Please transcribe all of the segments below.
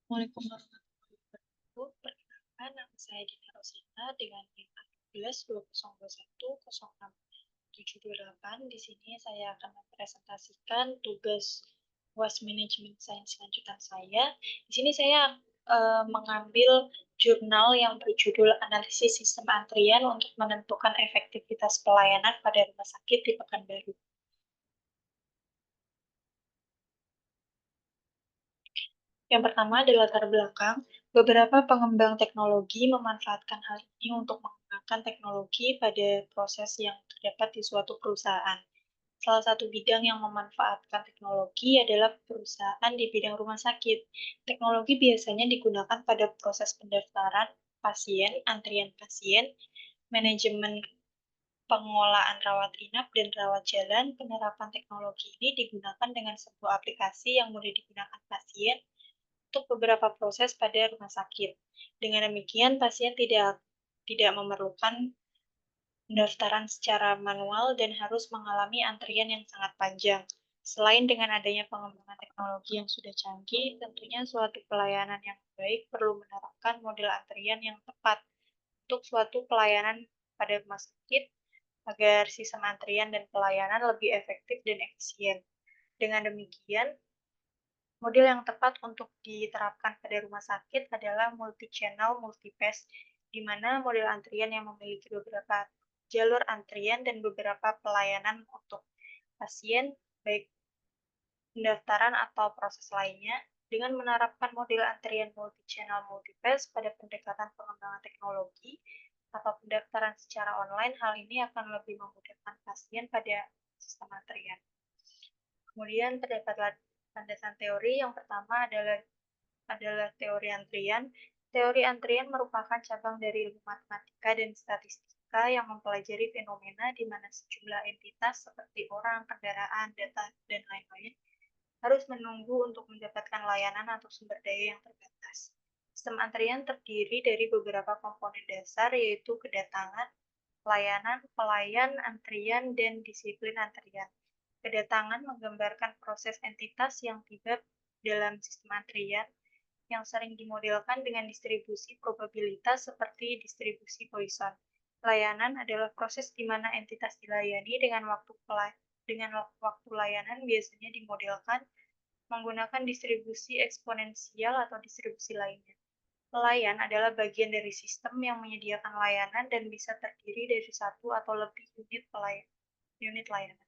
Assalamualaikum warahmatullahi wabarakatuh. Perkenalkan, nama saya Dina Rosita dengan NIM 182010678. Di sini saya akan mempresentasikan tugas UAS Manajemen Sains lanjutan saya. Di sini saya mengambil jurnal yang berjudul Analisis Sistem Antrian untuk menentukan efektivitas pelayanan pada rumah sakit di Pekanbaru. Yang pertama adalah latar belakang. Beberapa pengembang teknologi memanfaatkan hal ini untuk mengembangkan teknologi pada proses yang terdapat di suatu perusahaan. Salah satu bidang yang memanfaatkan teknologi adalah perusahaan di bidang rumah sakit. Teknologi biasanya digunakan pada proses pendaftaran pasien, antrian pasien, manajemen pengolahan rawat inap dan rawat jalan. Penerapan teknologi ini digunakan dengan sebuah aplikasi yang mudah digunakan pasien untuk beberapa proses pada rumah sakit. Dengan demikian, pasien tidak memerlukan pendaftaran secara manual dan harus mengalami antrian yang sangat panjang. Selain dengan adanya pengembangan teknologi yang sudah canggih, tentunya suatu pelayanan yang baik perlu menerapkan model antrian yang tepat untuk suatu pelayanan pada rumah sakit agar sistem antrian dan pelayanan lebih efektif dan efisien. Dengan demikian, model yang tepat untuk diterapkan pada rumah sakit adalah multi-channel multi-pass, di mana model antrian yang memiliki beberapa jalur antrian dan beberapa pelayanan untuk pasien, baik pendaftaran atau proses lainnya. Dengan menerapkan model antrian multi-channel multi-pass pada pendekatan pengembangan teknologi atau pendaftaran secara online, hal ini akan lebih memudahkan pasien pada sistem antrian. Kemudian terdapat landasan teori. Yang pertama adalah teori antrian. Teori antrian merupakan cabang dari ilmu matematika dan statistika yang mempelajari fenomena di mana sejumlah entitas seperti orang, kendaraan, data, dan lain-lain harus menunggu untuk mendapatkan layanan atau sumber daya yang terbatas. Sistem antrian terdiri dari beberapa komponen dasar, yaitu kedatangan, pelayanan, pelayan, antrian, dan disiplin antrian. Kedatangan menggambarkan proses entitas yang tiba dalam sistem antrian, yang sering dimodelkan dengan distribusi probabilitas seperti distribusi Poisson. Layanan adalah proses di mana entitas dilayani dengan waktu layanan biasanya dimodelkan menggunakan distribusi eksponensial atau distribusi lainnya. Pelayan adalah bagian dari sistem yang menyediakan layanan dan bisa terdiri dari satu atau lebih unit layanan.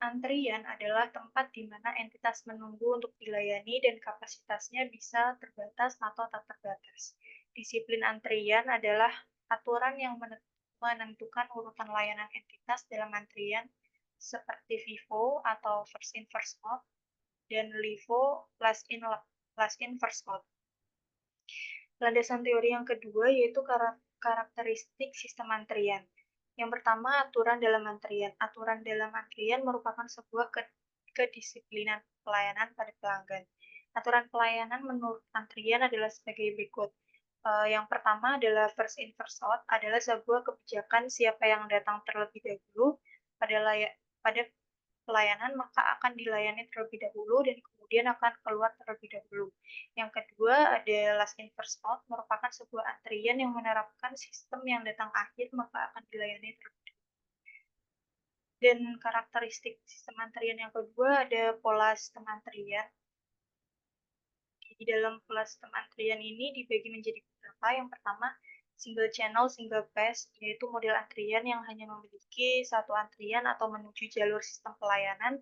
Antrian adalah tempat di mana entitas menunggu untuk dilayani dan kapasitasnya bisa terbatas atau tak terbatas. Disiplin antrian adalah aturan yang menentukan urutan layanan entitas dalam antrian seperti FIFO atau first in first out dan LIFO last in first out. Landasan teori yang kedua yaitu karakteristik sistem antrian. Yang pertama, aturan dalam antrian. Aturan dalam antrian merupakan sebuah kedisiplinan pelayanan pada pelanggan. Aturan pelayanan menurut antrian adalah sebagai berikut. Yang pertama adalah first in first out, adalah sebuah kebijakan siapa yang datang terlebih dahulu pada pelayanan maka akan dilayani terlebih dahulu dan kemudian akan keluar terlebih dahulu. Yang kedua ada last in first out, merupakan sebuah antrian yang menerapkan sistem yang datang akhir maka akan dilayani terlebih dahulu. Dan karakteristik sistem antrian yang kedua ada pola sistem antrian. Di dalam pola sistem antrian ini dibagi menjadi beberapa. Yang pertama, single channel, single pass, yaitu model antrian yang hanya memiliki satu antrian atau menuju jalur sistem pelayanan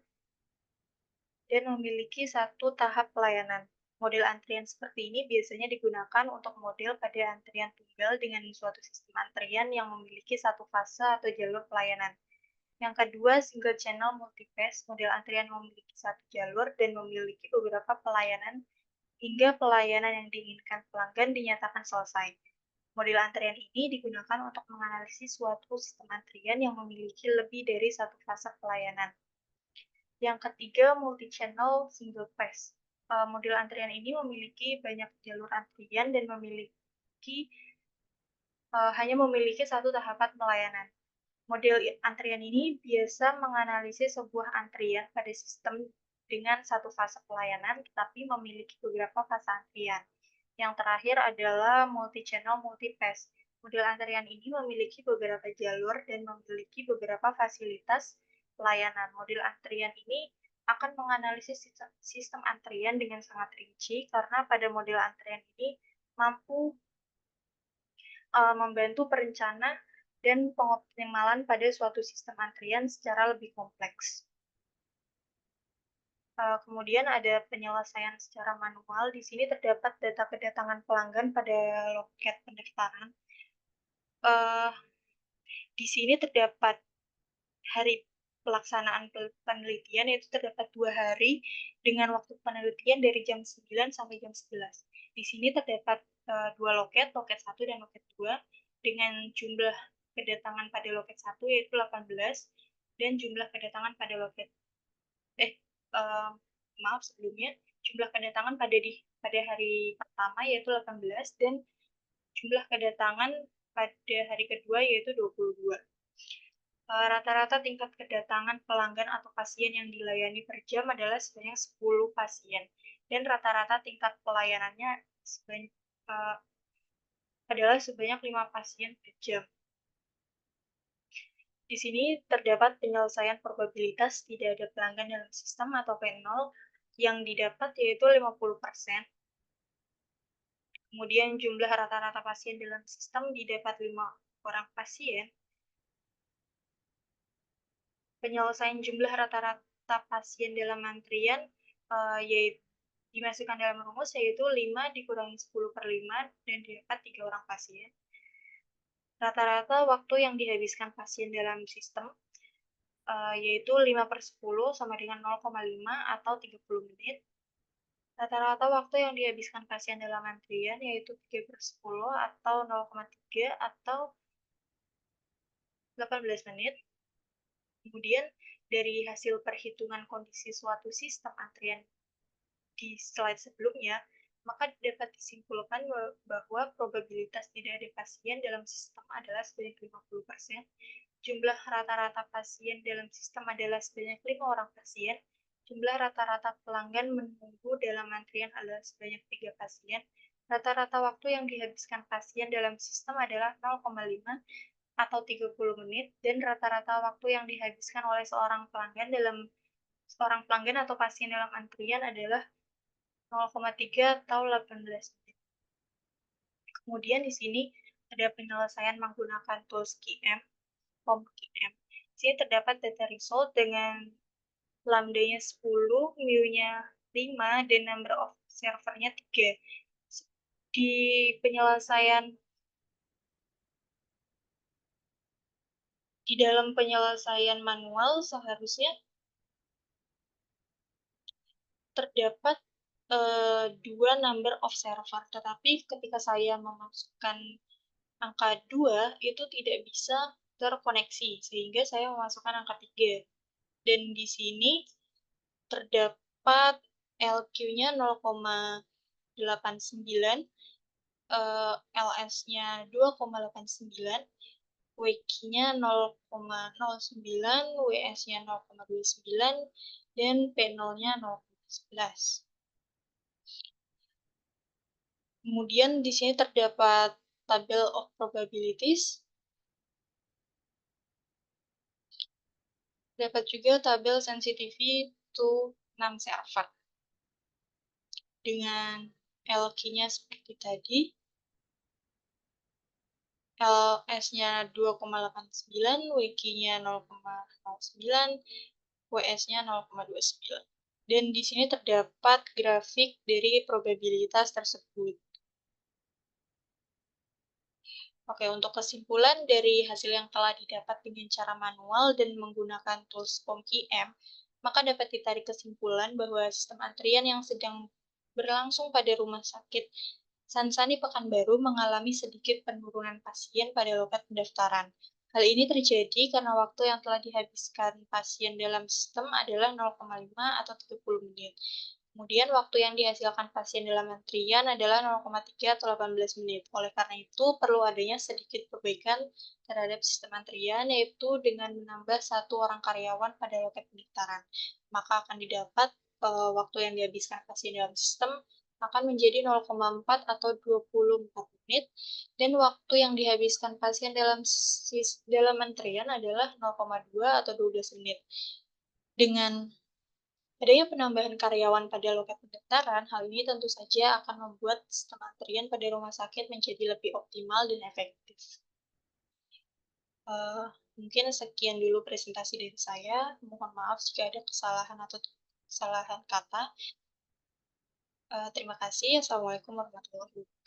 dan memiliki satu tahap pelayanan. Model antrian seperti ini biasanya digunakan untuk model pada antrian tunggal dengan suatu sistem antrian yang memiliki satu fase atau jalur pelayanan. Yang kedua, single channel multipass, model antrian memiliki satu jalur dan memiliki beberapa pelayanan hingga pelayanan yang diinginkan pelanggan dinyatakan selesai. Model antrian ini digunakan untuk menganalisis suatu sistem antrian yang memiliki lebih dari satu fase pelayanan. Yang ketiga, multi-channel single pass. Model antrian ini memiliki banyak jalur antrian dan hanya memiliki satu tahapan pelayanan. Model antrian ini biasa menganalisis sebuah antrian pada sistem dengan satu fase pelayanan, tetapi memiliki beberapa fase antrian. Yang terakhir adalah multi-channel multi-pass. Model antrian ini memiliki beberapa jalur dan memiliki beberapa fasilitas pelayanan. Model antrian ini akan menganalisis sistem antrian dengan sangat rinci karena pada model antrian ini mampu membantu perencana dan pengoptimalan pada suatu sistem antrian secara lebih kompleks. Kemudian ada penyelesaian secara manual. Di sini terdapat data kedatangan pelanggan pada loket pendaftaran. Di sini terdapat hari pelaksanaan penelitian, yaitu terdapat 2 hari dengan waktu penelitian dari jam 9 sampai jam 11. Di sini terdapat 2 loket, loket 1 dan loket 2, dengan jumlah kedatangan pada loket 1 yaitu 18, dan jumlah kedatangan pada loket sebelumnya, jumlah kedatangan pada hari pertama yaitu 18, dan jumlah kedatangan pada hari kedua yaitu 22. Rata-rata tingkat kedatangan pelanggan atau pasien yang dilayani per jam adalah sebanyak 10 pasien, dan rata-rata tingkat pelayanannya adalah sebanyak 5 pasien per jam. Di sini terdapat penyelesaian probabilitas tidak ada pelanggan dalam sistem atau P0 yang didapat yaitu 50%. Kemudian jumlah rata-rata pasien dalam sistem didapat 5 orang pasien. Penyelesaian jumlah rata-rata pasien dalam antrian yaitu dimasukkan dalam rumus yaitu 5 dikurangi 10/5 dan didapat 3 orang pasien. Rata-rata waktu yang dihabiskan pasien dalam sistem yaitu 5/10 sama dengan 0,5 atau 30 menit. Rata-rata waktu yang dihabiskan pasien dalam antrian yaitu 3/10 atau 0,3 atau 18 menit. Kemudian dari hasil perhitungan kondisi suatu sistem antrian di slide sebelumnya, maka dapat disimpulkan bahwa probabilitas tidak ada pasien dalam sistem adalah sebanyak 50%, jumlah rata-rata pasien dalam sistem adalah sebanyak 5 orang pasien, jumlah rata-rata pelanggan menunggu dalam antrian adalah sebanyak 3 pasien, rata-rata waktu yang dihabiskan pasien dalam sistem adalah 0,5 atau 30 menit, dan rata-rata waktu yang dihabiskan oleh seorang pelanggan atau pasien dalam antrian adalah 0,3 atau 18 menit. Kemudian di sini ada penyelesaian menggunakan tools QM, form QM. Di sini terdapat data result dengan lambda-nya 10, mu-nya 5, dan number of server-nya 3. Di dalam penyelesaian manual seharusnya terdapat 2 number of server, tetapi ketika saya memasukkan angka 2 itu tidak bisa terkoneksi, sehingga saya memasukkan angka 3. Dan di sini terdapat LQ-nya 0,89, LS-nya 2,89, WQ-nya 0,09, WS-nya 0,29, dan P0-nya 0,11. Kemudian di sini terdapat table of probabilities. Dapat juga tabel sensitivity to non-server. Dengan LQ-nya seperti tadi. LS-nya 2,89, WQ-nya 0,09, WS-nya 0,29. Dan di sini terdapat grafik dari probabilitas tersebut. Oke, untuk kesimpulan dari hasil yang telah didapat dengan cara manual dan menggunakan tools POM-QM, maka dapat ditarik kesimpulan bahwa sistem antrian yang sedang berlangsung pada Rumah Sakit Sansani Pekanbaru mengalami sedikit penurunan pasien pada loket pendaftaran. Hal ini terjadi karena waktu yang telah dihabiskan pasien dalam sistem adalah 0,5 atau 30 menit. Kemudian waktu yang dihasilkan pasien dalam antrian adalah 0,3 atau 18 menit. Oleh karena itu, perlu adanya sedikit perbaikan terhadap sistem antrian, yaitu dengan menambah 1 orang karyawan pada loket pendaftaran. Maka akan didapat waktu yang dihabiskan pasien dalam sistem akan menjadi 0,4 atau 24 menit, dan waktu yang dihabiskan pasien dalam antrian adalah 0,2 atau 12 menit. Dengan adanya penambahan karyawan pada loket pendaftaran, hal ini tentu saja akan membuat sistem antrian pada rumah sakit menjadi lebih optimal dan efektif. Eee, Mungkin sekian dulu presentasi dari saya. Mohon maaf jika ada kesalahan atau kesalahan kata. Terima kasih. Assalamualaikum warahmatullahi wabarakatuh.